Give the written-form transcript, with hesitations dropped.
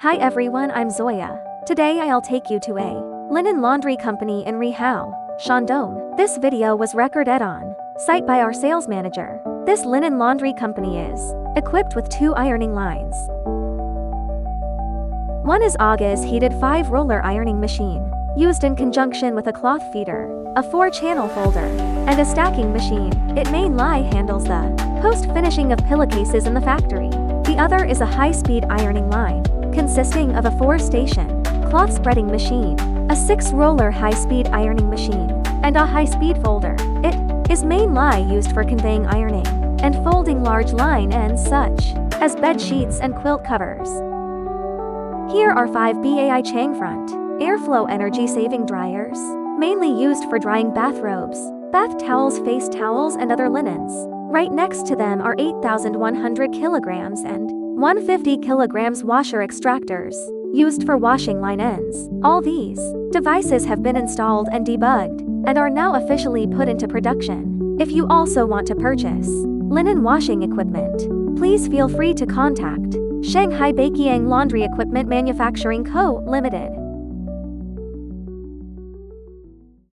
Hi everyone, I'm Zoya. Today I'll take you to a linen laundry company in Rihao, Shandong. This video was recorded on site by our sales manager. This linen laundry company is equipped with 2 ironing lines. One is August heated 5-roller ironing machine, used in conjunction with a cloth feeder, a 4-channel folder, and a stacking machine. It mainly handles the post-finishing of pillowcases in the factory. The other is a high-speed ironing line, consisting of a 4-station cloth spreading machine, a 6-roller high-speed ironing machine, and a high-speed folder. It is mainly used for conveying ironing and folding large line ends such as bed sheets and quilt covers. Here are 5 BAI Changfront airflow energy-saving dryers, mainly used for drying bathrobes, bath towels, face towels, and other linens. Right next to them are 8,100 kilograms and 150 kilograms washer-extractors, used for washing line ends. All these devices have been installed and debugged, and are now officially put into production. If you also want to purchase linen washing equipment, please feel free to contact Shanghai Beiqiang Laundry Equipment Manufacturing Co., Limited.